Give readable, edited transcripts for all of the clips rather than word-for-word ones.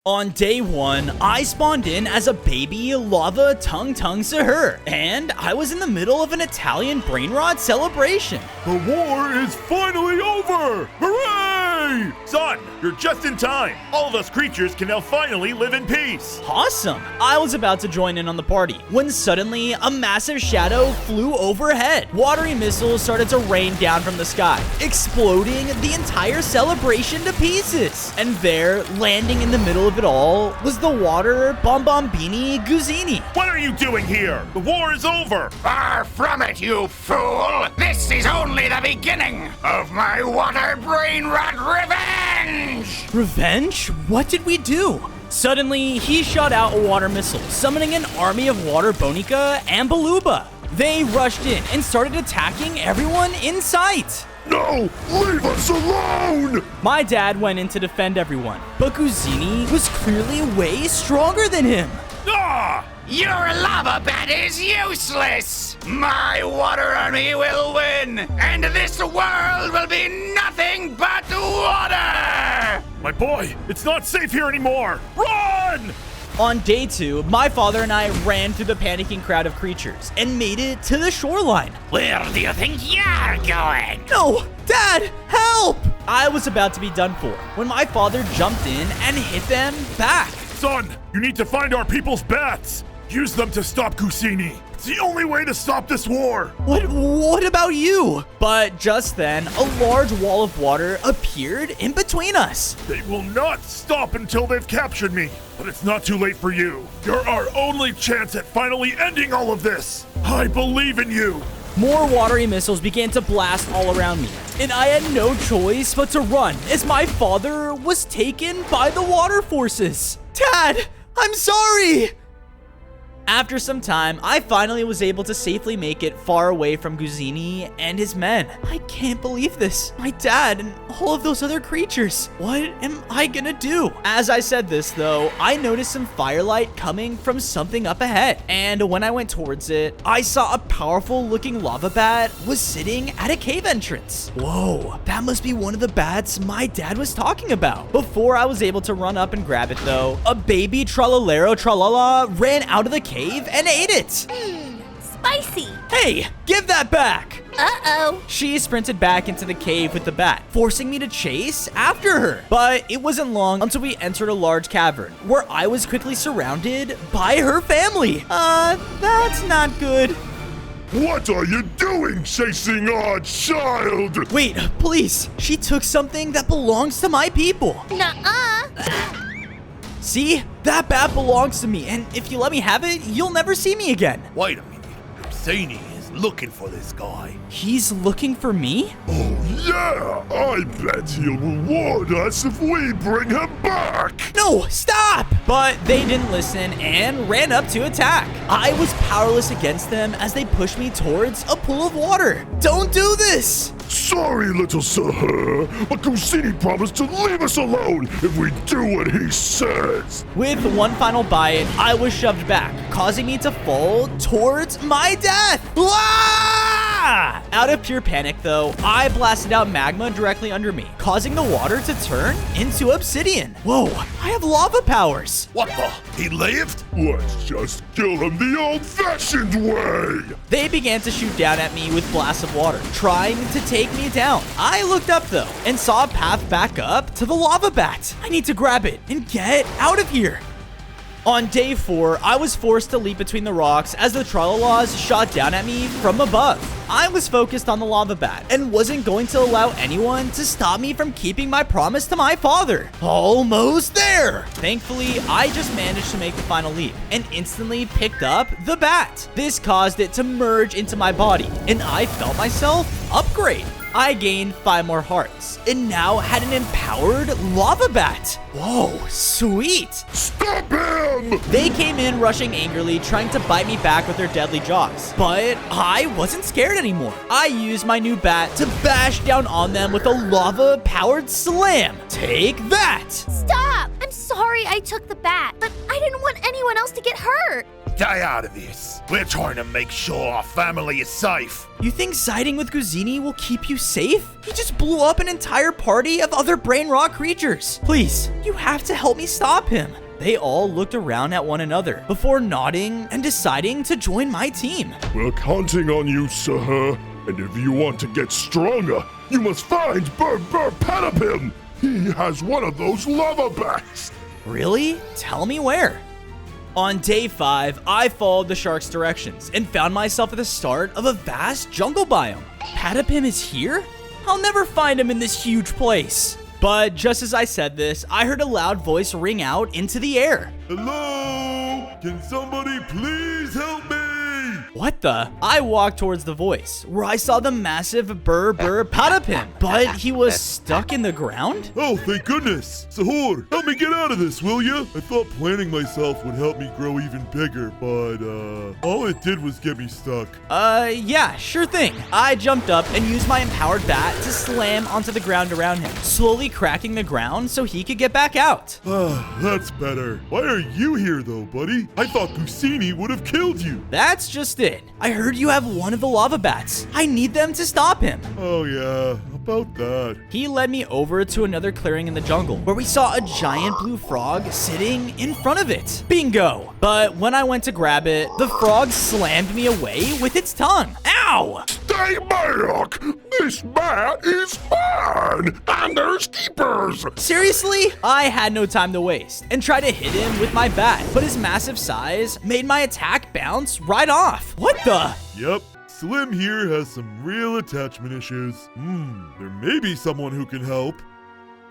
On day 1, I spawned in as a baby lava tung tung sahur, and I was in the middle of an Italian brainrot celebration. The war is finally over! Hooray! Son, you're just in time. All of us creatures can now finally live in peace. Awesome! I was about to join in on the party when suddenly a massive shadow flew overhead. Watery missiles started to rain down from the sky, exploding the entire celebration to pieces. And there, landing in the middle of it all, was the water bombombini Guzzini. What are you doing here? The war is over. Far from it, you fool! This is only the beginning of my water brainrot revenge! Revenge? What did we do? Suddenly, he shot out a water missile, summoning an army of water bonica and beluga. They rushed in and started attacking everyone in sight. No! Leave us alone! My dad went in to defend everyone, but Guzzini was clearly way stronger than him. Ah! Your lava bat is useless! My water army will win, and this world will be nothing but water! My boy, it's not safe here anymore! Run! On day 2, my father and I ran through the panicking crowd of creatures and made it to the shoreline. Where do you think you're going? No! Dad! Help! I was about to be done for when my father jumped in and hit them back. Son, you need to find our people's bats. Use them to stop Guzzini. It's the only way to stop this war. What about you? But just then, a large wall of water appeared in between us. They will not stop until they've captured me. But it's not too late for you. You're our only chance at finally ending all of this. I believe in you. More watery missiles began to blast all around me, and I had no choice but to run as my father was taken by the water forces. Dad, I'm sorry! After some time, I finally was able to safely make it far away from Guzzini and his men. I can't believe this. My dad and all of those other creatures. What am I gonna do? As I said this, though, I noticed some firelight coming from something up ahead. And when I went towards it, I saw a powerful looking lava bat was sitting at a cave entrance. Whoa, that must be one of the bats my dad was talking about. Before I was able to run up and grab it, though, a baby tralalero tralala ran out of the cave and ate it. Spicy. Hey, give that back. Uh-oh. She sprinted back into the cave with the bat, forcing me to chase after her. But it wasn't long until we entered a large cavern, where I was quickly surrounded by her family. That's not good. What are you doing, chasing our child? Wait, please. She took something that belongs to my people. Nuh-uh. See? That bat belongs to me, and if you let me have it, you'll never see me again. Wait a minute. Guzzini is looking for this guy. He's looking for me? Oh yeah, I bet he'll reward us if we bring him back. No, stop! But they didn't listen and ran up to attack. I was powerless against them as they pushed me towards a pool of water. Don't do this! Sorry, little sir, but Guzzini promised to leave us alone if we do what he says. With one final bite, I was shoved back, causing me to fall towards my death. Ah! Out of pure panic, though, I blasted out magma directly under me, causing the water to turn into obsidian. Whoa, I have lava powers. What the? He lived? Let's just kill him the old-fashioned way. They began to shoot down at me with blasts of water, trying to take me down. I looked up, though, and saw a path back up to the lava bat. I need to grab it and get out of here. On day 4, I was forced to leap between the rocks as the tralalas shot down at me from above. I was focused on the lava bat and wasn't going to allow anyone to stop me from keeping my promise to my father. Almost there! Thankfully, I just managed to make the final leap and instantly picked up the bat. This caused it to merge into my body, and I felt myself upgrade. I gained 5 more hearts and now had an empowered lava bat. Whoa, sweet. Stop him! They came in rushing angrily, trying to bite me back with their deadly jaws. But I wasn't scared anymore. I used my new bat to bash down on them with a lava-powered slam. Take that! Stop. I'm sorry I took the bat, but I didn't want anyone else to get hurt. stay out of this. We're trying to make sure our family is safe. You think siding with Guzini will keep you safe? He just blew up an entire party of other brain rot creatures. Please, you have to help me stop him. They all looked around at one another before nodding and deciding to join my team. We're counting on you, Sahur. And if you want to get stronger, you must find Patapim. He has one of those lava bats. Really? Tell me where. On day 5, I followed the shark's directions and found myself at the start of a vast jungle biome. Patapim is here? I'll never find him in this huge place. But just as I said this, I heard a loud voice ring out into the air. Hello? Can somebody please help me? What the? I walked towards the voice, where I saw the massive Patapim, but he was stuck in the ground? Oh, thank goodness. Sahur, help me get out of this, will ya? I thought planning myself would help me grow even bigger, but, all it did was get me stuck. Yeah, sure thing. I jumped up and used my empowered bat to slam onto the ground around him, slowly cracking the ground so he could get back out. Ah, that's better. Why are you here, though, buddy? I thought Guzini would have killed you. That's just it. I heard you have one of the lava bats. I need them to stop him. Oh, yeah, about that. He led me over to another clearing in the jungle, where we saw a giant blue frog sitting in front of it. Bingo! But when I went to grab it, the frog slammed me away with its tongue. Ow! Stay back! This bat is mine, and there's keepers! Seriously? I had no time to waste and tried to hit him with my bat, but his massive size made my attack bounce right off. What the? Yep, Slim here has some real attachment issues. There may be someone who can help.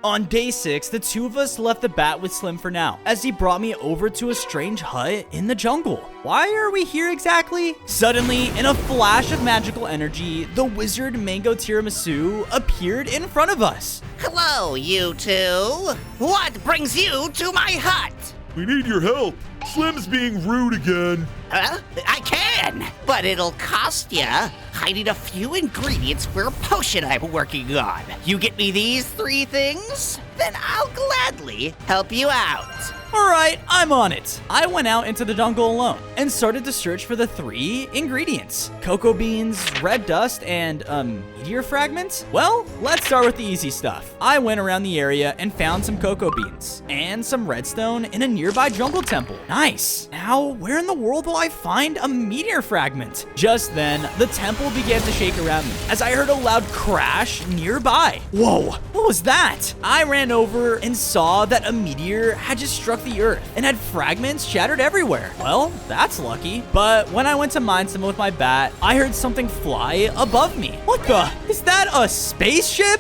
On day 6, the two of us left the bat with Slim for now, as he brought me over to a strange hut in the jungle. Why are we here exactly? Suddenly, in a flash of magical energy, the wizard Mango Tiramisu appeared in front of us. Hello, you two. What brings you to my hut? We need your help. Slim's being rude again. Huh? I can, but it'll cost ya. I need a few ingredients for a potion I'm working on. You get me these 3 things, then I'll gladly help you out. Alright, I'm on it. I went out into the jungle alone and started to search for the 3 ingredients. Cocoa beans, red dust, and, meteor fragments? Well, let's start with the easy stuff. I went around the area and found some cocoa beans and some redstone in a nearby jungle temple. Nice. Now, where in the world will I find a meteor fragment? Just then, the temple began to shake around me as I heard a loud crash nearby. Whoa, what was that? I ran over and saw that a meteor had just struck the earth and had fragments shattered everywhere. Well, that's lucky. But when I went to mine some with my bat, I heard something fly above me. What the? Is that a spaceship?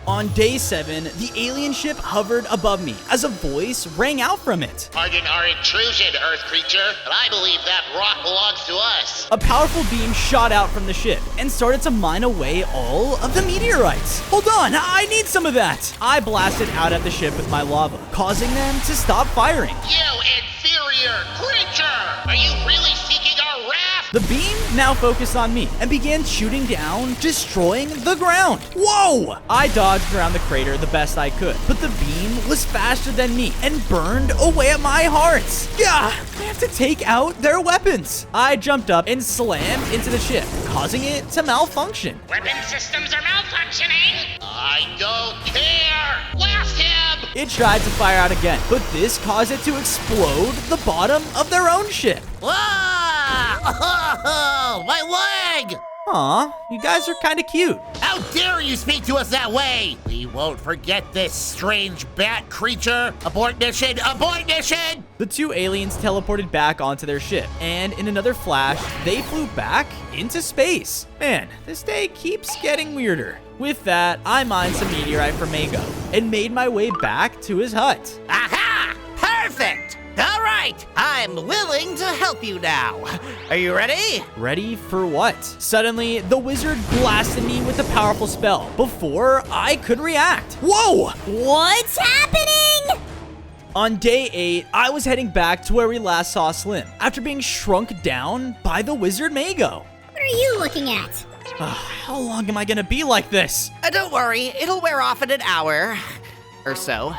On day 7, the alien ship hovered above me as a voice rang out from it. Pardon our intrusion, Earth creature, but I believe that rock belongs to us. A powerful beam shot out from the ship and started to mine away all of the meteorites. Hold on, I need some of that. I blasted out at the ship with my lava, causing them to stop firing. You inferior creature! Are you really seeking our wrath? The beam now focused on me and began shooting down, destroying the ground. Whoa! I dodged around the crater the best I could, but the beam was faster than me and burned away at my hearts. Gah! I have to take out their weapons. I jumped up and slammed into the ship, causing it to malfunction. Weapon systems are malfunctioning! I don't care! Blast him! It tried to fire out again, but this caused it to explode the bottom of their own ship. Ah! My leg! Aw, you guys are kind of cute. How dare you speak to us that way? We won't forget this strange bat creature. Abort mission! Abort mission! The 2 aliens teleported back onto their ship, and in another flash, they flew back into space. Man, this day keeps getting weirder. With that, I mined some meteorite from Mago and made my way back to his hut. Aha! Perfect! All right, I'm willing to help you now. Are you ready? Ready for what? Suddenly, the wizard blasted me with a powerful spell before I could react. Whoa! What's happening? On day 8, I was heading back to where we last saw Slim after being shrunk down by the wizard Mago. What are you looking at? How long am I gonna be like this? Don't worry, it'll wear off in an hour or so,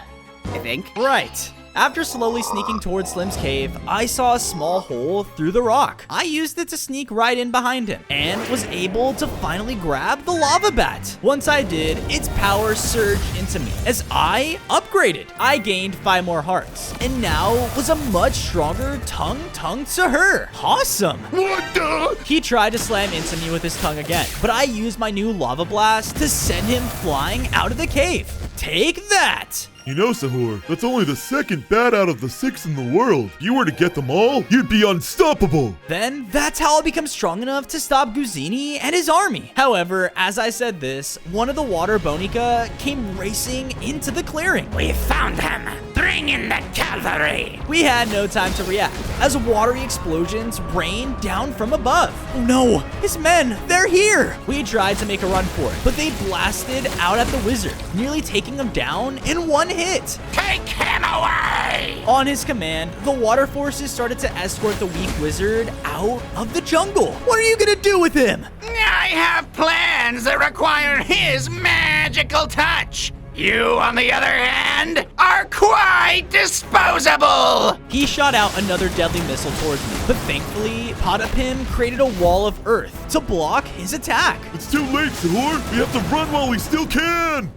I think. Right. After slowly sneaking towards Slim's cave, I saw a small hole through the rock. I used it to sneak right in behind him and was able to finally grab the lava bat. Once I did, its power surged into me as I upgraded. I gained 5 more hearts and now was a much stronger TUNG TUNG Sahur. Awesome. What the? He tried to slam into me with his tongue again, but I used my new lava blast to send him flying out of the cave. Take that! You know, Sahur, that's only the second bat out of the 6 in the world. If you were to get them all, you'd be unstoppable. Then that's how I'll become strong enough to stop Guzini and his army. However, as I said this, one of the water bonica came racing into the clearing. We found him. Bring in the cavalry. We had no time to react, as watery explosions rained down from above. Oh no, his men, they're here! We tried to make a run for it, but they blasted out at the wizard, nearly taking him down in one hit. Take him away. On his command, the water forces started to escort the weak wizard out of the jungle. What are you gonna do with him? I have plans that require his magical touch. You, on the other hand, are quite disposable. He shot out another deadly missile towards me, but thankfully, Potapim created a wall of earth to block his attack. It's too late, Sahur. We have to run while we still can.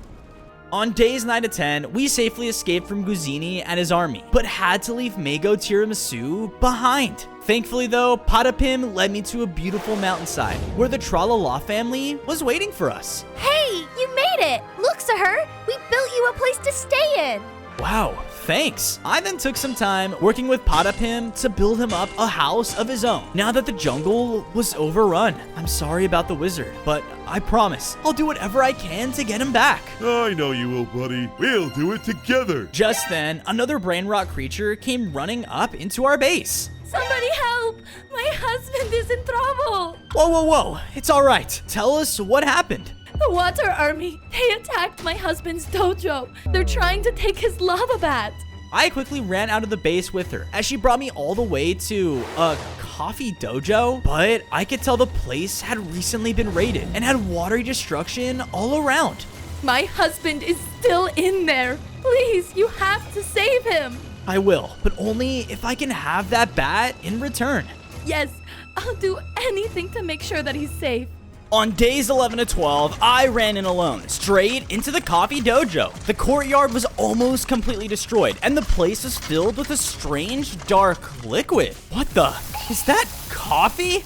On days 9 to 10, we safely escaped from Guzini and his army, but had to leave Mago Tiramisu behind. Thankfully though, Potapim led me to a beautiful mountainside where the Tralala family was waiting for us. Hey, you made it! Look, Sahur, we built you a place to stay in. Wow, thanks. I then took some time working with Potapim to build him up a house of his own. Now that the jungle was overrun, I'm sorry about the wizard, but I promise I'll do whatever I can to get him back. I know you will, buddy. We'll do it together. Just then, another brainrot creature came running up into our base. Somebody help! My husband is in trouble! Whoa, whoa, whoa. It's all right. Tell us what happened. The water army, they attacked my husband's dojo. They're trying to take his lava bat. I quickly ran out of the base with her as she brought me all the way to a coffee dojo, but I could tell the place had recently been raided and had watery destruction all around. My husband is still in there. Please, you have to save him. I will, but only if I can have that bat in return. Yes, I'll do anything to make sure that he's safe. On days 11 to 12, I ran in alone, straight into the coffee dojo. The courtyard was almost completely destroyed, and the place was filled with a strange, dark liquid. What the? Is that coffee?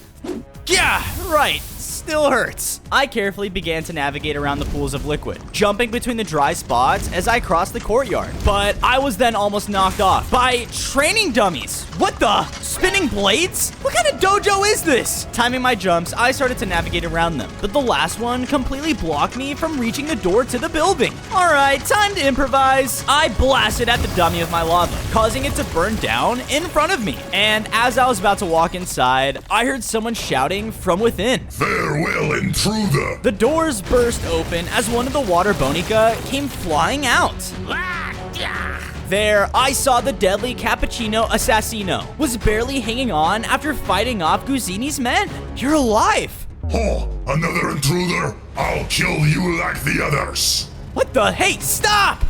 Yeah, right. Still hurts. I carefully began to navigate around the pools of liquid, jumping between the dry spots as I crossed the courtyard. But I was then almost knocked off by training dummies. What the? Spinning blades? What kind of dojo is this? Timing my jumps, I started to navigate around them, but the last one completely blocked me from reaching the door to the building. All right, time to improvise. I blasted at the dummy with my lava, causing it to burn down in front of me. And as I was about to walk inside, I heard someone shouting from within. Farewell, intruder! The doors burst open as one of the water bonica came flying out. There, I saw the deadly Cappuccino Assassino was barely hanging on after fighting off Guzini's men. You're alive! Oh, another intruder? I'll kill you like the others! What the? Hey, stop!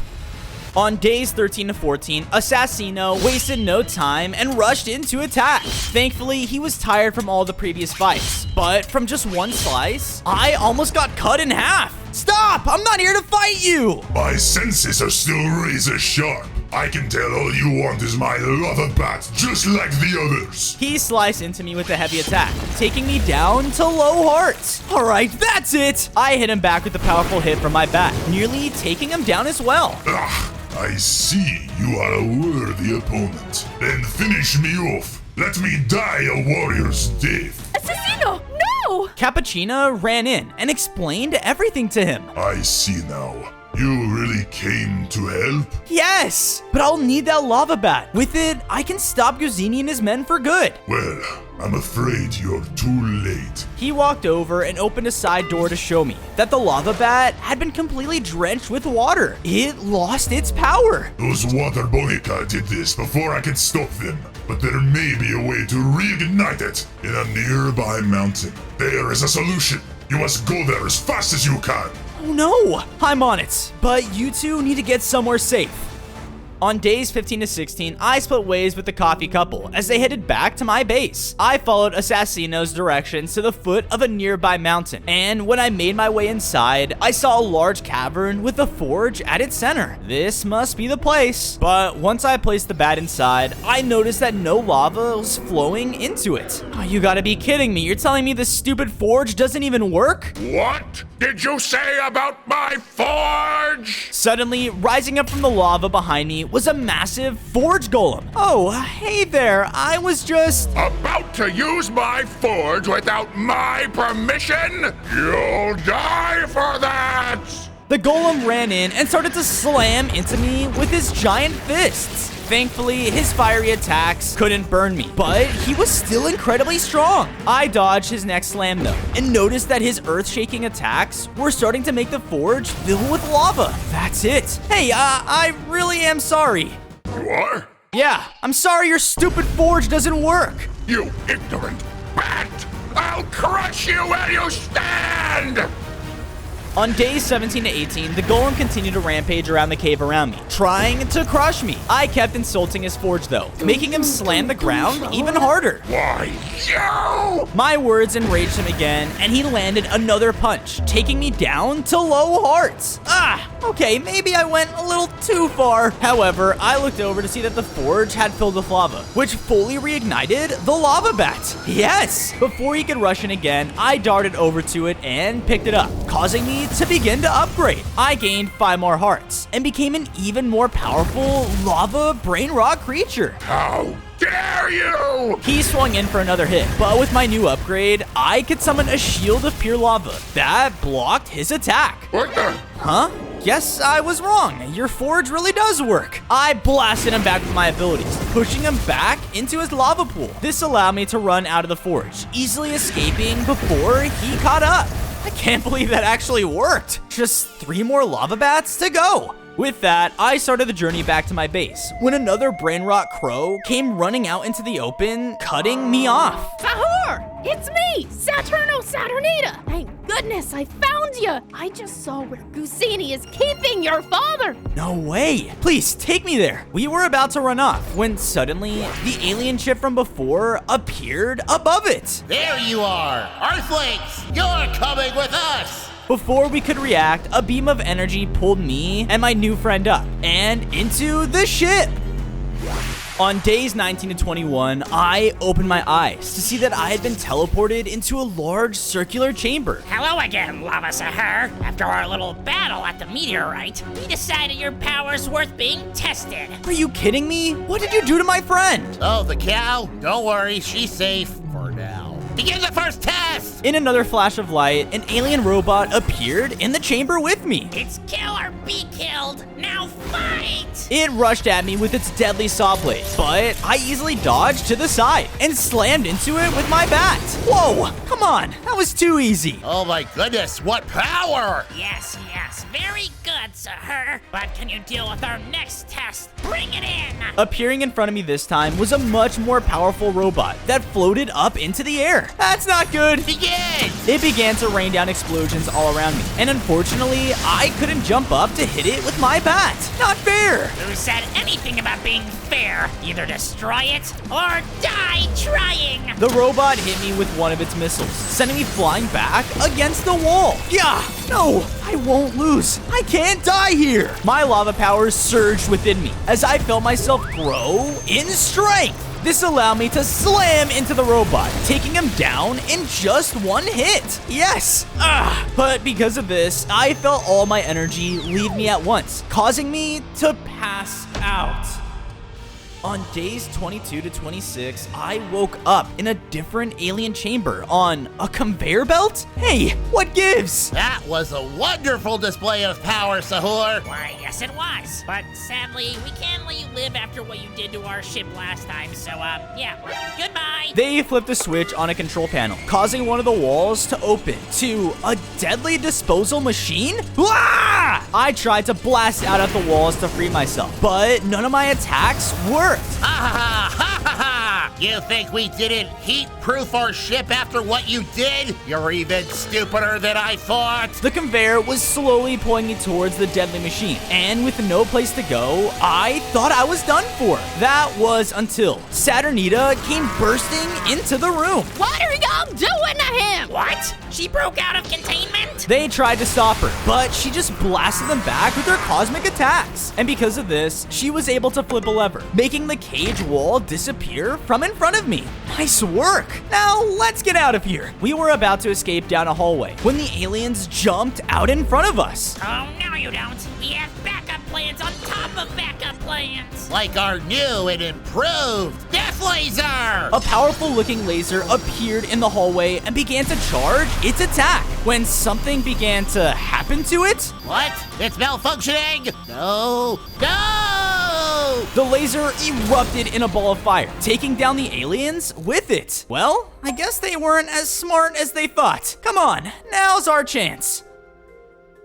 On days 13 to 14, Assassino wasted no time and rushed in to attack. Thankfully, he was tired from all the previous fights, but from just one slice, I almost got cut in half. Stop! I'm not here to fight you! My senses are still razor sharp. I can tell all you want is my lava bat, just like the others. He sliced into me with a heavy attack, taking me down to low hearts. All right, that's it. I hit him back with a powerful hit from my bat, nearly taking him down as well. I see you are a worthy opponent. Then finish me off. Let me die a warrior's death. Assassino, no! Cappuccino ran in and explained everything to him. I see now. You really came to help? Yes, but I'll need that lava bat. With it, I can stop Guzini and his men for good. Well, I'm afraid you're too late. He walked over and opened a side door to show me that the lava bat had been completely drenched with water. It lost its power. Those water bonica did this before I could stop them, but there may be a way to reignite it in a nearby mountain. There is a solution. You must go there as fast as you can. Oh no, I'm on it, but you two need to get somewhere safe. On days 15 to 16, I split ways with the coffee couple as they headed back to my base. I followed Assassino's directions to the foot of a nearby mountain, and when I made my way inside, I saw a large cavern with a forge at its center. This must be the place. But once I placed the bat inside, I noticed that no lava was flowing into it. Oh, you gotta be kidding me. You're telling me this stupid forge doesn't even work? What did you say about my forge? Suddenly, rising up from the lava behind me was a massive forge golem. Oh, hey there. I was just... About to use my forge without my permission? You'll die for that! The golem ran in and started to slam into me with his giant fists. Thankfully, his fiery attacks couldn't burn me, but he was still incredibly strong. I dodged his next slam though, and noticed that his earth-shaking attacks were starting to make the forge fill with lava. That's it. Hey, I really am sorry. You are? Yeah, I'm sorry your stupid forge doesn't work. You ignorant bat! I'll crush you where you stand! On days 17 to 18, the golem continued to rampage around the cave around me, trying to crush me. I kept insulting his forge though, making him slam the ground even harder. Why, you! My words enraged him again, and he landed another punch, taking me down to low hearts. Okay, maybe I went a little too far. However, I looked over to see that the forge had filled with lava, which fully reignited the lava bat. Yes! Before he could rush in again, I darted over to it and picked it up, causing me to begin to upgrade. I gained 5 more hearts and became an even more powerful lava brainrot creature. How dare you! He swung in for another hit, but with my new upgrade, I could summon a shield of pure lava that blocked his attack. What the? Huh? Guess I was wrong. Your forge really does work. I blasted him back with my abilities, pushing him back into his lava pool. This allowed me to run out of the forge, easily escaping before he caught up. I can't believe that actually worked. Just 3 more lava bats to go. With that, I started the journey back to my base when another brainrot crow came running out into the open, cutting me off. Sahur! It's me, Saturno Saturnita! Thank goodness I found you! I just saw where Gusini is keeping your father! No way! Please, take me there! We were about to run off when suddenly the alien ship from before appeared above it. There you are! Earthlings! You're coming with us! Before we could react, a beam of energy pulled me and my new friend up and into the ship. On days 19 to 21, I opened my eyes to see that I had been teleported into a large circular chamber. Hello again, Lava Sahur. After our little battle at the meteorite, we decided your power's worth being tested. Are you kidding me? What did you do to my friend? Oh, the cow? Don't worry, she's safe for now. Begin the first test! In another flash of light, an alien robot appeared in the chamber with me. It's kill or be killed. Now fight! It rushed at me with its deadly saw blades, but I easily dodged to the side and slammed into it with my bat. Whoa, come on, that was too easy. Oh my goodness, what power! Yes, very good, Sahur. But can you deal with our next test? Bring it in! Appearing in front of me this time was a much more powerful robot that floated up into the air. That's not good. Begin! It began to rain down explosions all around me, and unfortunately, I couldn't jump up to hit it with my bat. Not fair. Who said anything about being fair? Either destroy it or die trying! The robot hit me with one of its missiles, sending me flying back against the wall. Yeah, no, I won't lose. I can't die here. My lava powers surged within me as I felt myself grow in strength. This allowed me to slam into the robot, taking him down in just one hit. Yes! But because of this, I felt all my energy leave me at once, causing me to pass out. On days 22 to 26, I woke up in a different alien chamber on a conveyor belt? Hey, what gives? That was a wonderful display of power, Sahur. Why, yes it was. But sadly, we can't let you live after what you did to our ship last time, so yeah, goodbye. They flipped a switch on a control panel, causing one of the walls to open to a deadly disposal machine? Ah! I tried to blast out at the walls to free myself, but none of my attacks worked. Ha ha ha ha ha! You think we didn't heat-proof our ship after what you did? You're even stupider than I thought. The conveyor was slowly pulling me towards the deadly machine, and with no place to go, I thought I was done for. That was until Saturnita came bursting into the room. What are y'all doing to him? What? She broke out of containment? They tried to stop her, but she just blasted them back with her cosmic attacks. And because of this, she was able to flip a lever, making the cage wall disappear from in front of me. Nice work. Now let's get out of here. We were about to escape down a hallway when the aliens jumped out in front of us. Oh, no you don't. We have backup plans on top of backup plans. Like our new and improved death laser. A powerful looking laser appeared in the hallway and began to charge its attack. When something began to happen to it, What? It's malfunctioning? No. No! the laser erupted in a ball of fire, taking down the aliens with it. Well, I guess they weren't as smart as they thought. Come on, now's our chance.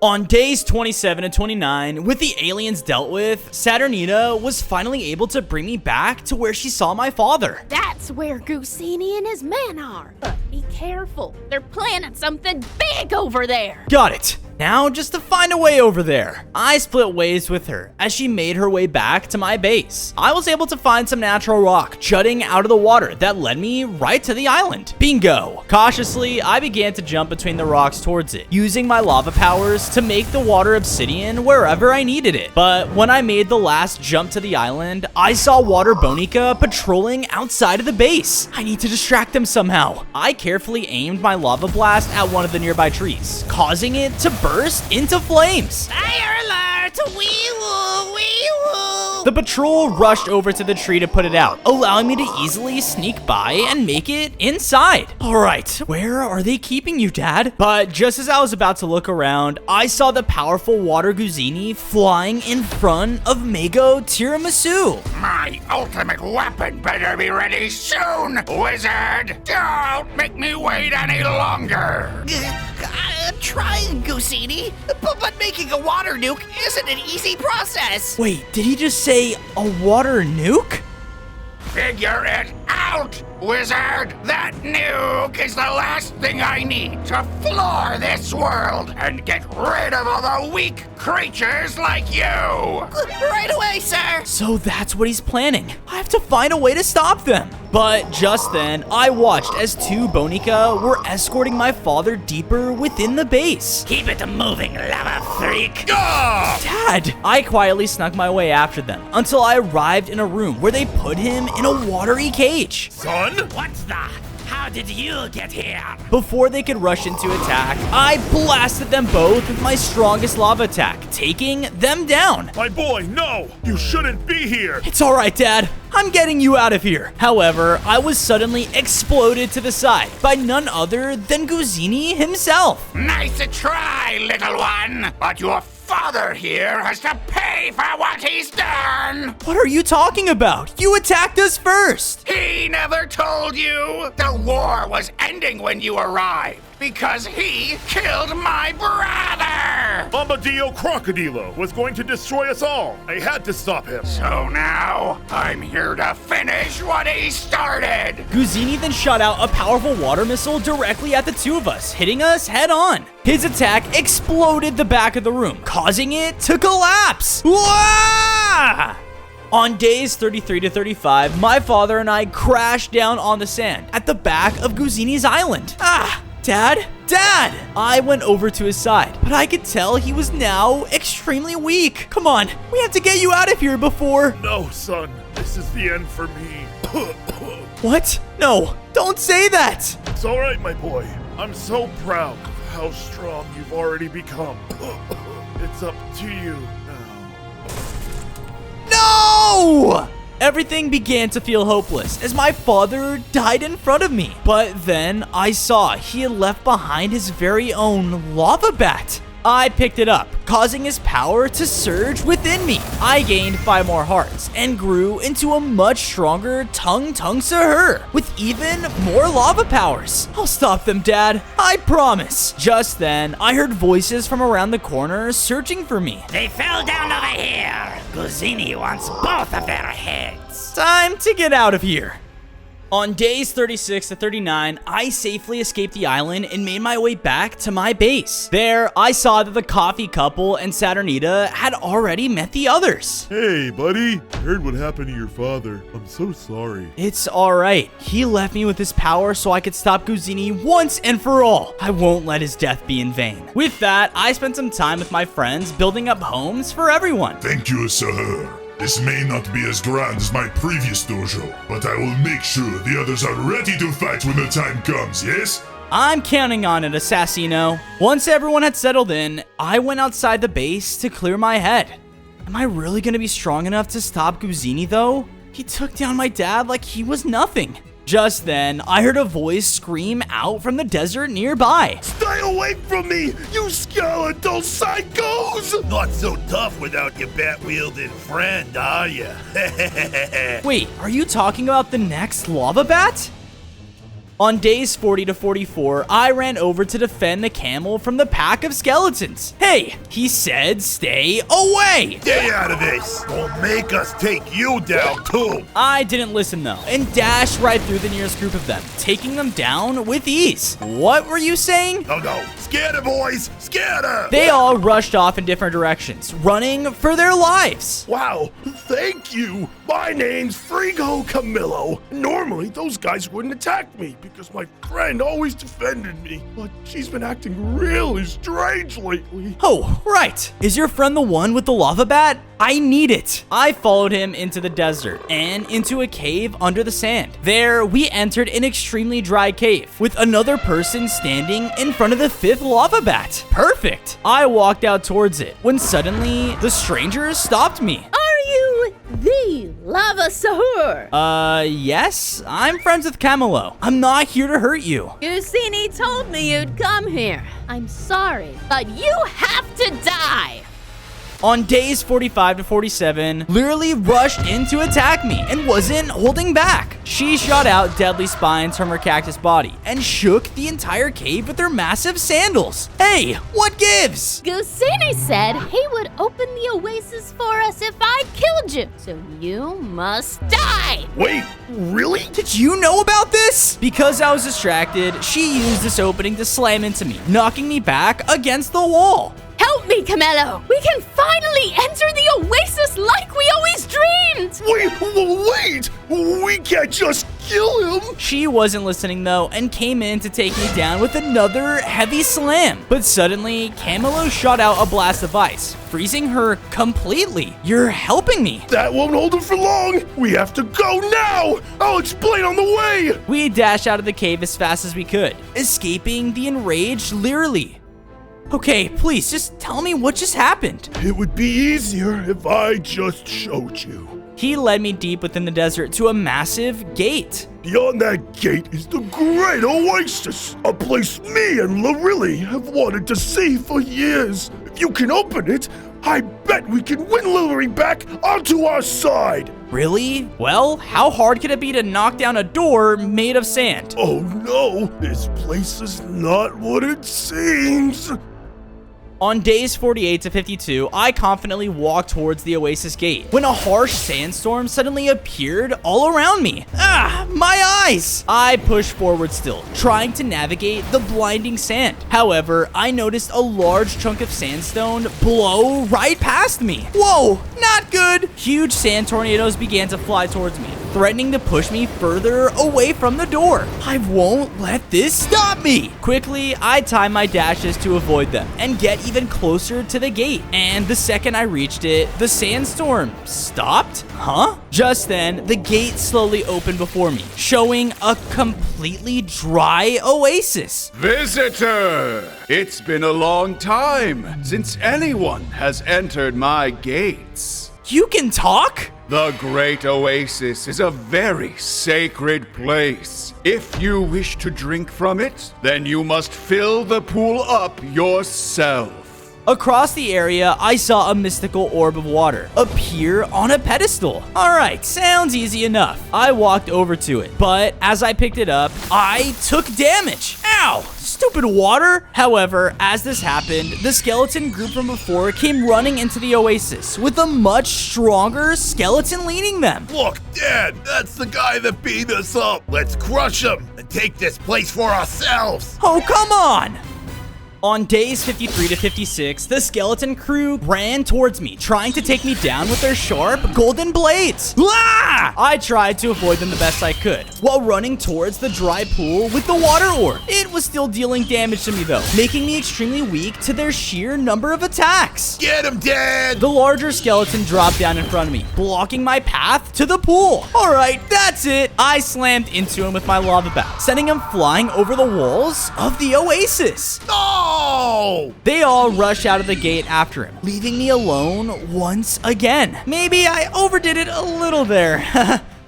On days 27 and 29, with the aliens dealt with, Saturnita was finally able to bring me back to where she saw my father. That's where Gusini and his men are. But be careful. They're planning something big over there. Got it. Now, just to find a way over there. I split ways with her as she made her way back to my base. I was able to find some natural rock jutting out of the water that led me right to the island. Bingo! Cautiously, I began to jump between the rocks towards it, using my lava powers to make the water obsidian wherever I needed it. But when I made the last jump to the island, I saw Water Bonica patrolling outside of the base. I need to distract them somehow. I carefully aimed my lava blast at one of the nearby trees, causing it to burst into flames. Fire alert! Wee-woo! Wee-woo! The patrol rushed over to the tree to put it out, allowing me to easily sneak by and make it inside. All right, where are they keeping you, Dad? But just as I was about to look around, I saw the powerful Water Guzini flying in front of Mago Tiramisu. My ultimate weapon better be ready soon, wizard! Don't make me wait any longer! I'm trying, Gusini, but making a water nuke isn't an easy process. Wait, did he just say a water nuke? Figure it out, wizard! That nuke is the last thing I need to floor this world and get rid of all the weak creatures like you! Right away, sir! So that's what he's planning. I have to find a way to stop them. But just then, I watched as two Bonica were escorting my father deeper within the base. Keep it moving, lava freak. Dad! I quietly snuck my way after them until I arrived in a room where they put him in a watery cage. Son? What the? How did you get here? Before they could rush into attack, I blasted them both with my strongest lava attack, taking them down. My boy, no! You shouldn't be here! It's all right, Dad. I'm getting you out of here. However, I was suddenly exploded to the side by none other than Guzini himself. Nice to try, little one, but your father here has to pay for what he's done! What are you talking about? You attacked us first. He never told you the war was ending when you arrived because he killed my brother! Bombadillo Crocodilo was going to destroy us all. I had to stop him. So now, I'm here to finish what he started! Guzini then shot out a powerful water missile directly at the two of us, hitting us head on. His attack exploded the back of the room, causing it to collapse. Wah! On days 33 to 35, my father and I crashed down on the sand at the back of Guzini's island. Dad? Dad! I went over to his side, but I could tell he was now extremely weak. Come on, we have to get you out of here before... No, son. This is the end for me. What? No, don't say that! It's all right, my boy. I'm so proud of how strong you've already become. It's up to you now. No! Everything began to feel hopeless as my father died in front of me. But then I saw he had left behind his very own lava bat. I picked it up, causing his power to surge within me. I gained 5 more hearts and grew into a much stronger TUNG TUNG SAHUR with even more lava powers. I'll stop them, Dad. I promise. Just then, I heard voices from around the corner searching for me. They fell down over here. Guzini wants both of their heads. Time to get out of here. On days 36 to 39, I safely escaped the island and made my way back to my base. There, I saw that the coffee couple and Saturnita had already met the others. Hey, buddy. I heard what happened to your father. I'm so sorry. It's alright. He left me with his power so I could stop Guzini once and for all. I won't let his death be in vain. With that, I spent some time with my friends building up homes for everyone. Thank you, Sahur. This may not be as grand as my previous dojo, but I will make sure the others are ready to fight when the time comes, yes? I'm counting on it, Assassino. Once everyone had settled in, I went outside the base to clear my head. Am I really gonna be strong enough to stop Guzini, though? He took down my dad like he was nothing. Just then, I heard a voice scream out from the desert nearby. Stay away from me, you skeletal psychos! Not so tough without your bat-wielding friend, are you? Wait, are you talking about the next lava bat? On days 40 to 44, I ran over to defend the camel from the pack of skeletons. Hey, he said stay away! Stay out of this! Don't make us take you down, too! I didn't listen though, and dashed right through the nearest group of them, taking them down with ease. What were you saying? No. Scatter, boys! Scatter! They all rushed off in different directions, running for their lives. Wow, thank you! My name's Frigo Camillo. Normally, those guys wouldn't attack me because my friend always defended me, but she's been acting really strange lately. Oh, right. Is your friend the one with the lava bat? I need it. I followed him into the desert and into a cave under the sand. There, we entered an extremely dry cave with another person standing in front of the 5th lava bat. Perfect. I walked out towards it when suddenly the strangers stopped me. Are you the Lava Sahur? Yes. I'm friends with Camelo. I'm not here to hurt you. Guzini told me you'd come here. I'm sorry, but you have to die. On days 45 to 47, literally rushed in to attack me and wasn't holding back. She shot out deadly spines from her cactus body and shook the entire cave with her massive sandals. Hey, what gives? Guzini said he would open the oasis for us if I killed you, so you must die. Wait, really? Did you know about this? Because I was distracted, she used this opening to slam into me, knocking me back against the wall. Help me, Camelo! We can finally enter the oasis like we always dreamed! Wait! We can't just kill him! She wasn't listening though, and came in to take me down with another heavy slam. But suddenly, Camelo shot out a blast of ice, freezing her completely. You're helping me. That won't hold him for long! We have to go now! I'll explain on the way! We dashed out of the cave as fast as we could, escaping the enraged Learly. Okay, please, just tell me what just happened. It would be easier if I just showed you. He led me deep within the desert to a massive gate. Beyond that gate is the Great Oasis, a place me and Lorelli have wanted to see for years. If you can open it, I bet we can win Lillery back onto our side. Really? Well, how hard could it be to knock down a door made of sand? Oh no, this place is not what it seems. On days 48 to 52, I confidently walked towards the oasis gate when a harsh sandstorm suddenly appeared all around me. Ah, my eyes! I pushed forward still, trying to navigate the blinding sand. However, I noticed a large chunk of sandstone blow right past me. Whoa, not good! Huge sand tornadoes began to fly towards me, threatening to push me further away from the door. I won't let this stop me! Quickly, I timed my dashes to avoid them and get even closer to the gate. And the second I reached it, the sandstorm stopped? Huh? Just then, the gate slowly opened before me, showing a completely dry oasis. Visitor! It's been a long time since anyone has entered my gates. You can talk? The Great Oasis is a very sacred place. If you wish to drink from it, then you must fill the pool up yourself. Across the area, I saw a mystical orb of water appear on a pedestal. Alright, sounds easy enough. I walked over to it, but as I picked it up, I took damage. Ow! Stupid water! However, as this happened, the skeleton group from before came running into the oasis with a much stronger skeleton leading them. Look, Dad, that's the guy that beat us up. Let's crush him and take this place for ourselves. Oh, come on! On days 53 to 56, the skeleton crew ran towards me, trying to take me down with their sharp golden blades. Ah! I tried to avoid them the best I could, while running towards the dry pool with the water orb. It was still dealing damage to me though, making me extremely weak to their sheer number of attacks. Get him, Dad! The larger skeleton dropped down in front of me, blocking my path to the pool. Alright, that's it. I slammed into him with my lava bat, sending him flying over the walls of the oasis. Oh! They all rush out of the gate after him, leaving me alone once again. Maybe I overdid it a little there.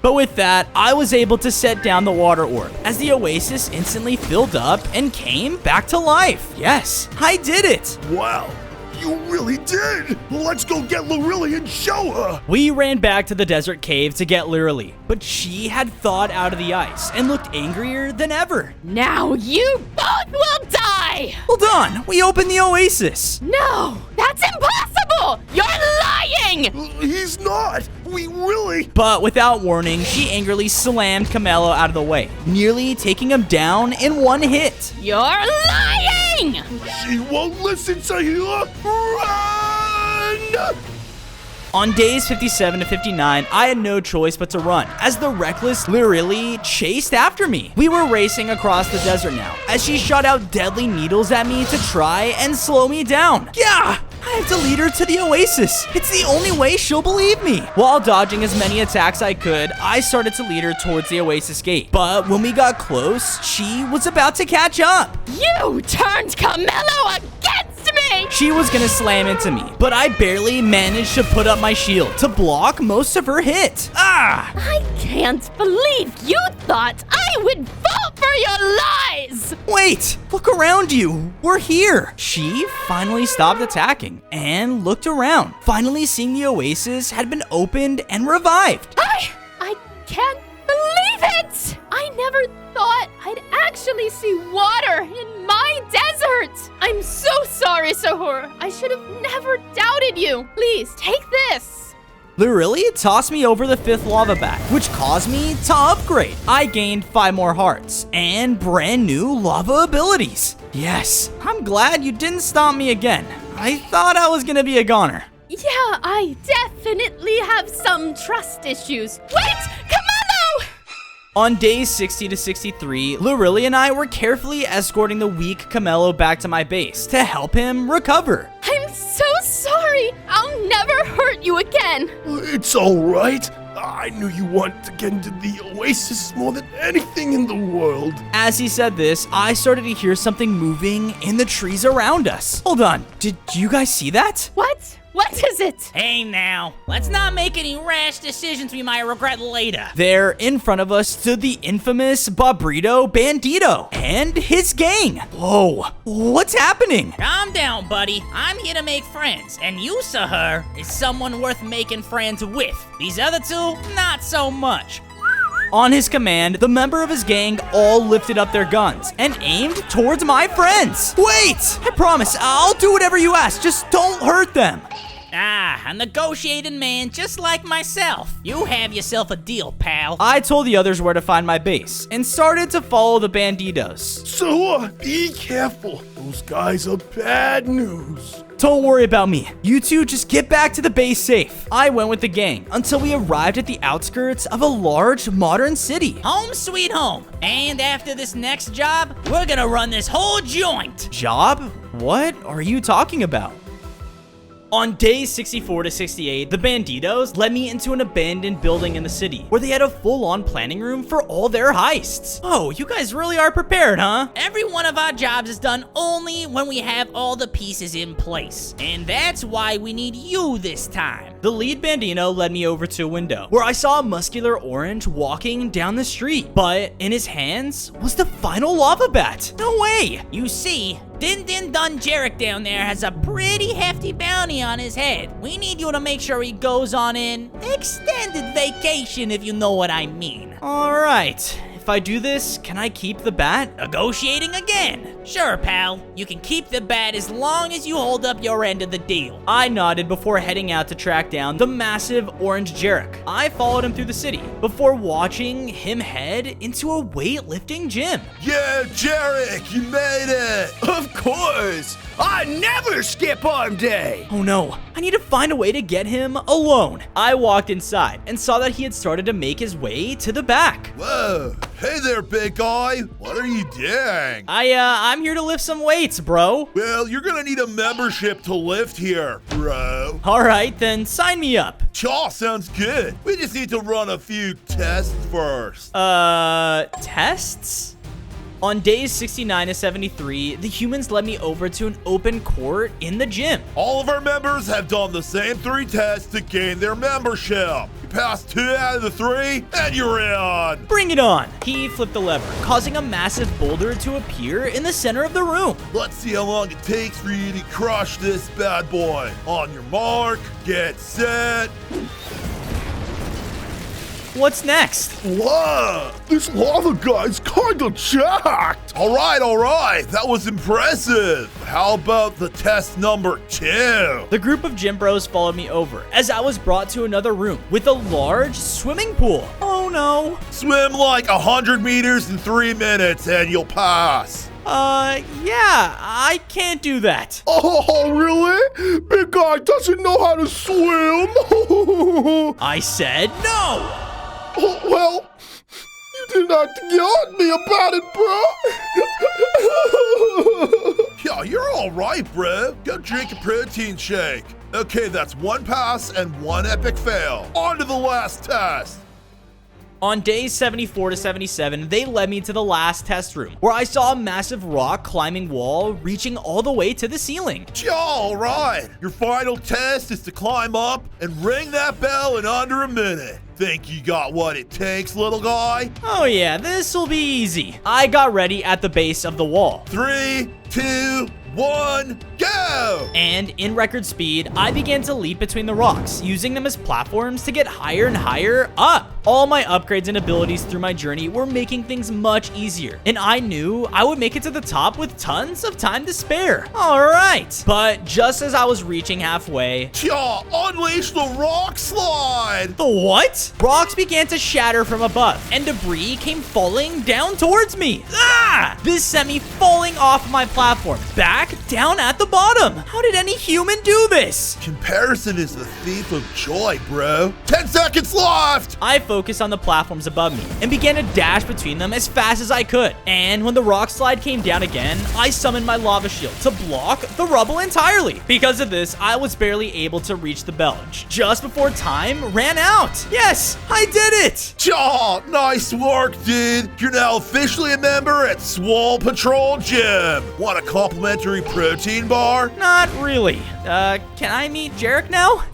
But with that, I was able to set down the water orb as the oasis instantly filled up and came back to life. Yes, I did it. Wow, you really did. Let's go get Lorelli and show her. We ran back to the desert cave to get Lorelli, but she had thawed out of the ice and looked angrier than ever. Now you both will die! Hold on, we opened the oasis. No, that's impossible! You're lying! He's not. We really... But without warning, she angrily slammed Camelo out of the way, nearly taking him down in one hit. You're lying! She won't listen to you. Run! On days 57 to 59, I had no choice but to run, as the reckless Lorelli chased after me. We were racing across the desert now, as she shot out deadly needles at me to try and slow me down. Yeah! I have to lead her to the oasis. It's the only way she'll believe me. While dodging as many attacks I could, I started to lead her towards the oasis gate. But when we got close, she was about to catch up. You turned Camelo against me! She was gonna slam into me, but I barely managed to put up my shield to block most of her hit. Ah! I can't believe you thought I would fall for your lies! Wait, look around you. We're here. She finally stopped attacking and looked around, finally seeing the oasis had been opened and revived. I can't believe it! I never thought I'd actually see water in my desert! I'm so sorry, Sahur. I should have never doubted you. Please, take this. Lorelli tossed me over the 5th lava back, which caused me to upgrade. I gained 5 more hearts and brand new lava abilities. Yes, I'm glad you didn't stomp me again. I thought I was gonna be a goner. Yeah, I definitely have some trust issues. Wait, Camelo! On days 60 to 63, Lorelli and I were carefully escorting the weak Camelo back to my base to help him recover. I'm so sorry. I'll never hurt you again. It's all right. I knew you wanted to get into the oasis more than anything in the world. As he said this, I started to hear something moving in the trees around us. Hold on, did you guys see that? What? What is it? Hey now, let's not make any rash decisions we might regret later. There, in front of us, stood the infamous Bobrito Bandito and his gang. Whoa, what's happening? Calm down, buddy. I'm here to make friends, and you, Sahur, is someone worth making friends with. These other two, not so much. On his command, the member of his gang all lifted up their guns and aimed towards my friends. Wait! I promise, I'll do whatever you ask, just don't hurt them. Ah, a negotiating man just like myself. You have yourself a deal, pal. I told the others where to find my base and started to follow the banditos. So, be careful. Those guys are bad news. Don't worry about me. You two just get back to the base safe. I went with the gang until we arrived at the outskirts of a large modern city. Home sweet home. And after this next job, we're gonna run this whole joint. Job? What are you talking about? On days 64 to 68, the banditos led me into an abandoned building in the city where they had a full-on planning room for all their heists. Oh, you guys really are prepared, huh? Every one of our jobs is done only when we have all the pieces in place. And that's why we need you this time. The lead bandito led me over to a window where I saw a muscular orange walking down the street, but in his hands was the final lava bat. No way! You see, Din Din Dun Jarek down there has a pretty hefty bounty on his head. We need you to make sure he goes on an extended vacation, if you know what I mean. Alright, if I do this, can I keep the bat? Negotiating again. Sure, pal. You can keep the bat as long as you hold up your end of the deal. I nodded before heading out to track down the massive orange Jarek. I followed him through the city before watching him head into a weightlifting gym. Yeah, Jarek, you made it! Of course! I never skip arm day! Oh no, I need to find a way to get him alone. I walked inside and saw that he had started to make his way to the back. Whoa! Hey there, big guy! What are you doing? I'm here to lift some weights, bro. Well, you're gonna need a membership to lift here, bro. Alright, then sign me up. Chaw, sounds good. We just need to run a few tests first. Tests? On days 69 to 73, the humans led me over to an open court in the gym. All of our members have done the same 3 tests to gain their membership. You pass 2 out of the 3, and you're in. Bring it on. He flipped the lever, causing a massive boulder to appear in the center of the room. Let's see how long it takes for you to crush this bad boy. On your mark, get set. What's next? Whoa! This lava guy's kinda jacked! All right. That was impressive. How about the test number 2? The group of gym bros followed me over as I was brought to another room with a large swimming pool. Oh no. Swim like 100 meters in 3 minutes and you'll pass. Yeah, I can't do that. Oh, really? Big guy doesn't know how to swim? I said no. Oh, well, you didn't have to yell at me about it, bro. Yeah, you're all right, bro. Go drink a protein shake. Okay, that's 1 pass and 1 epic fail. On to the last test. On days 74 to 77, they led me to the last test room, where I saw a massive rock climbing wall reaching all the way to the ceiling. All right. Your final test is to climb up and ring that bell in under a minute. Think you got what it takes, little guy? Oh yeah, this'll be easy. I got ready at the base of the wall. 3, 2, 1, go! And in record speed, I began to leap between the rocks, using them as platforms to get higher and higher up. All my upgrades and abilities through my journey were making things much easier, and I knew I would make it to the top with tons of time to spare. Alright, but just as I was reaching halfway... Unleash the rock slide! The what? Rocks began to shatter from above, and debris came falling down towards me. Ah! This sent me falling off my platform, back down at the bottom. How did any human do this? Comparison is the thief of joy, bro. 10 seconds left! I focused on the platforms above me and began to dash between them as fast as I could. And when the rock slide came down again, I summoned my lava shield to block the rubble entirely. Because of this, I was barely able to reach the belch just before time ran out. Yes, I did it! Nice work, dude. You're now officially a member at Swole Patrol Gym. Want a complimentary protein bar? Not really. Can I meet Jarek now?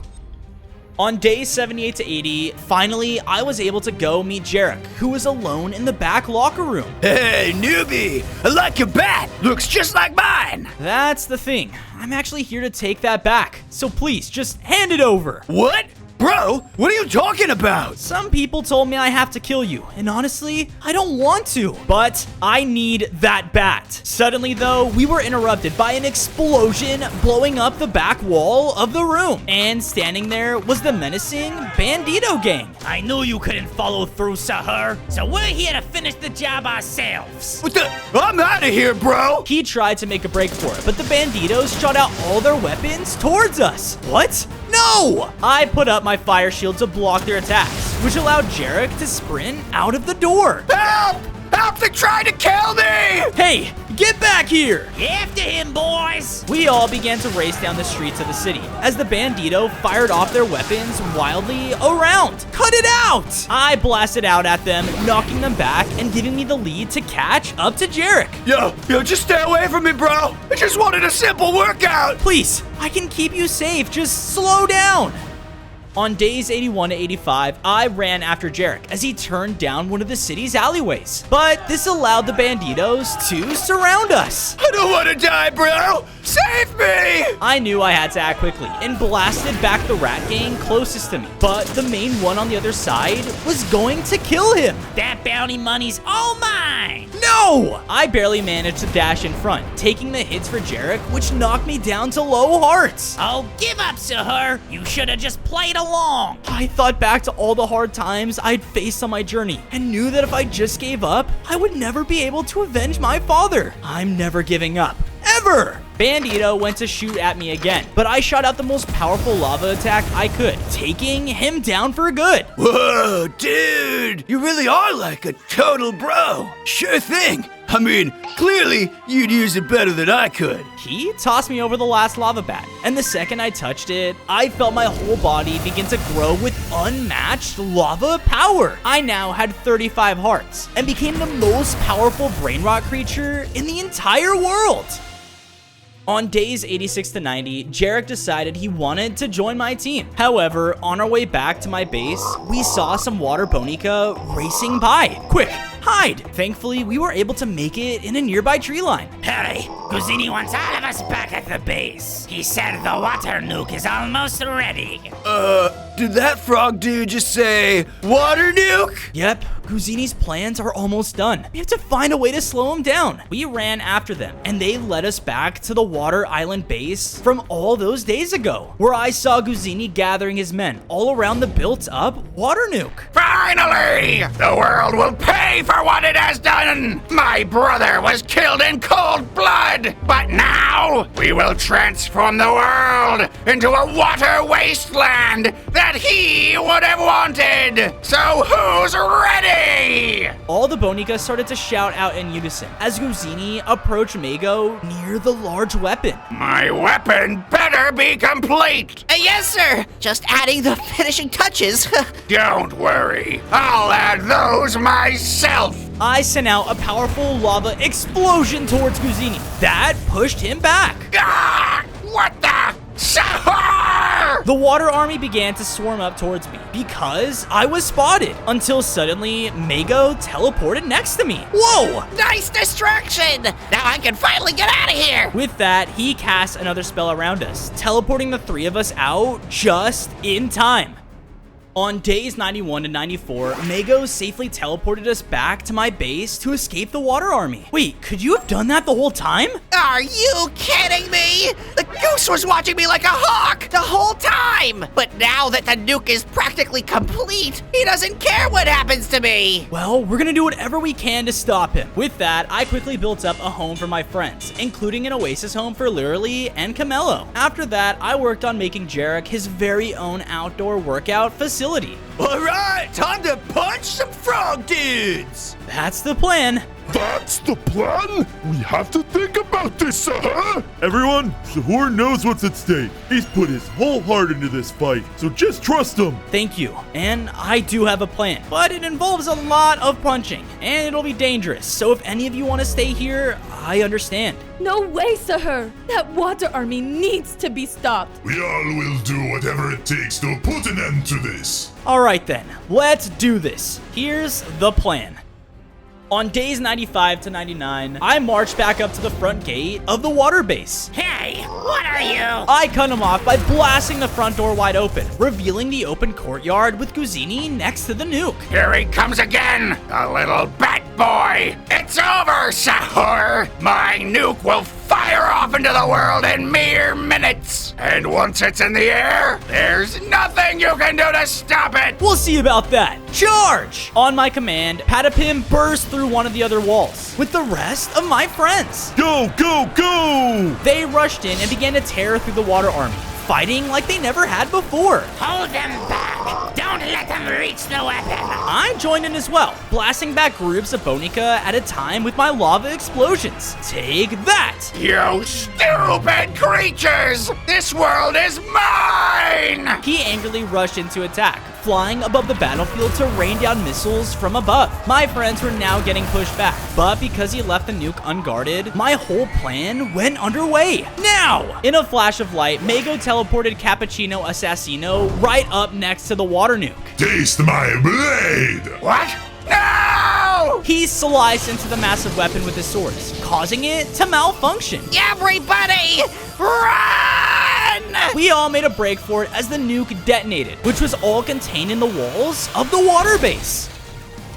On days 78 to 80, finally, I was able to go meet Jarek, who was alone in the back locker room. Hey, newbie, I like your bat. Looks just like mine. That's the thing. I'm actually here to take that back. So please, just hand it over. What? Bro, what are you talking about? Some people told me I have to kill you, and honestly, I don't want to, but I need that bat. Suddenly, though, we were interrupted by an explosion blowing up the back wall of the room, and standing there was the menacing Bandito gang. I knew you couldn't follow through, Sahur, so we're here to finish the job ourselves. What the? I'm out of here, bro. He tried to make a break for it, but the Banditos shot out all their weapons towards us. What? No! I put up my fire shield to block their attacks, which allowed Jarek to sprint out of the door. Help! Help! They're trying to kill me! Hey, get back here! After him, boys! We all began to race down the streets of the city as the Bandito fired off their weapons wildly around. Cut it out! I blasted out at them, knocking them back and giving me the lead to catch up to Jarek. Yo, just stay away from me, bro. I just wanted a simple workout. Please, I can keep you safe. Just slow down. On days 81 to 85, I ran after Jarek as he turned down one of the city's alleyways. But this allowed the Banditos to surround us. I don't want to die, bro. Save me! I knew I had to act quickly and blasted back the rat gang closest to me. But the main one on the other side was going to kill him. That bounty money's all mine! No! I barely managed to dash in front, taking the hits for Jarek, which knocked me down to low hearts. Oh, give up, Sahur! You should have just played along! I thought back to all the hard times I'd faced on my journey and knew that if I just gave up, I would never be able to avenge my father. I'm never giving up. Ever! Bandito went to shoot at me again, but I shot out the most powerful lava attack I could, taking him down for good. Whoa, dude! You really are like a total bro. Sure thing. I mean, clearly, you'd use it better than I could. He tossed me over the last lava bat, and the second I touched it, I felt my whole body begin to grow with unmatched lava power. I now had 35 hearts, and became the most powerful brainrot creature in the entire world. On days 86 to 90, Jarek decided he wanted to join my team. However, on our way back to my base, we saw some water bonica racing by. Quick, hide! Thankfully, we were able to make it in a nearby tree line. Hurry! Guzini wants all of us back at the base. He said the water nuke is almost ready. Did that frog dude just say, water nuke? Yep, Guzini's plans are almost done. We have to find a way to slow him down. We ran after them, and they led us back to the Water Island base from all those days ago, where I saw Guzini gathering his men all around the built-up water nuke. Finally! The world will pay for what it has done! My brother was killed in cold blood, but now we will transform the world into a water wasteland that he would have wanted! So who's ready? All the Bonica started to shout out in unison as Guzini approached Mago near the large weapon. My weapon better be complete! Yes, sir. Just adding the finishing touches. Don't worry, I'll add those myself! I sent out a powerful lava explosion towards Guzini. That pushed him back. Ah! What the? Sahur! The water army began to swarm up towards me because I was spotted, until suddenly Mago teleported next to me. Whoa! Nice distraction. Now I can finally get out of here. With that, he cast another spell around us, teleporting the three of us out just in time. On days 91 to 94, Mago safely teleported us back to my base to escape the water army. Wait, could you have done that the whole time? Are you kidding me? The goose was watching me like a hawk the whole time. But now that the nuke is practically complete, he doesn't care what happens to me. Well, we're gonna do whatever we can to stop him. With that, I quickly built up a home for my friends, including an oasis home for Literally and Camello. After that, I worked on making Jarek his very own outdoor workout facility. All right, time to punch some frog dudes. That's the plan. That's the plan? We have to think about this, Sahur! Everyone, Sahur knows what's at stake. He's put his whole heart into this fight, so just trust him. Thank you. And I do have a plan, but it involves a lot of punching, and it'll be dangerous. So if any of you want to stay here, I understand. No way, Sahur. That water army needs to be stopped. We all will do whatever it takes to put an end to this. All right then, let's do this. Here's the plan. On days 95 to 99, I marched back up to the front gate of the water base. Hey, what are you? I cut him off by blasting the front door wide open, revealing the open courtyard with Guzini next to the nuke. Here he comes again, the little bat boy. It's over, Sahur. My nuke will fire off into the world in mere minutes. And once it's in the air, there's nothing you can do to stop it. We'll see about that. Charge! On my command, Patapim burst through one of the other walls with the rest of my friends. Go, go, go! They rushed in and began to tear through the water army, fighting like they never had before. Hold them back. Don't let them reach the weapon. I joined in as well, blasting back groups of Bonica at a time with my lava explosions. Take that! You stupid creatures! This world is mine! He angrily rushed into attack, flying above the battlefield to rain down missiles from above. My friends were now getting pushed back, but because he left the nuke unguarded, my whole plan went underway. Now! In a flash of light, Mago teleported Cappuccino Assassino right up next to the water nuke. Taste my blade! What? No! he sliced into the massive weapon with his swords, causing it to malfunction. Everybody, run! We all made a break for it as the nuke detonated, which was all contained in the walls of the water base.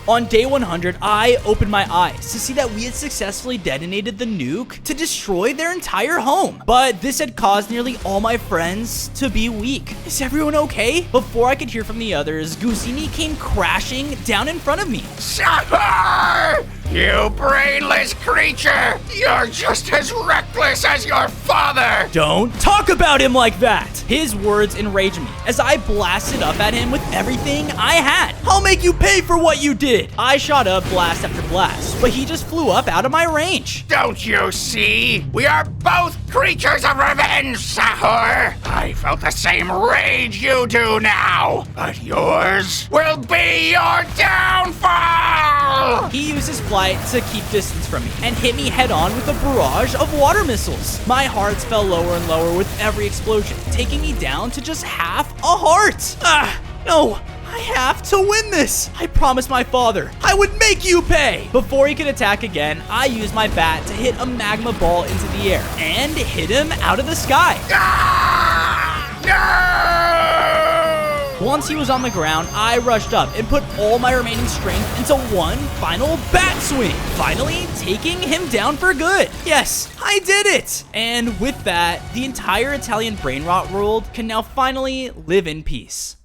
On day 100, I opened my eyes to see that we had successfully detonated the nuke to destroy their entire home. But this had caused nearly all my friends to be weak. Is everyone okay? Before I could hear from the others, Guzini came crashing down in front of me. Sahur! You brainless creature! You're just as reckless as your father! Don't talk about him like that! His words enraged me as I blasted up at him with everything I had. I'll make you pay for what you did! I shot up blast after blast, but he just flew up out of my range. Don't you see? We are both creatures of revenge, Sahur! I felt the same rage you do now, but yours will be your downfall! He used his flight to keep distance from me and hit me head on with a barrage of water missiles. My hearts fell lower and lower with every explosion, taking me down to just half a heart. No. I have to win this! I promised my father I would make you pay! Before he could attack again, I used my bat to hit a magma ball into the air and hit him out of the sky. No! Once he was on the ground, I rushed up and put all my remaining strength into one final bat swing, finally taking him down for good. Yes, I did it! And with that, the entire Italian brainrot world can now finally live in peace.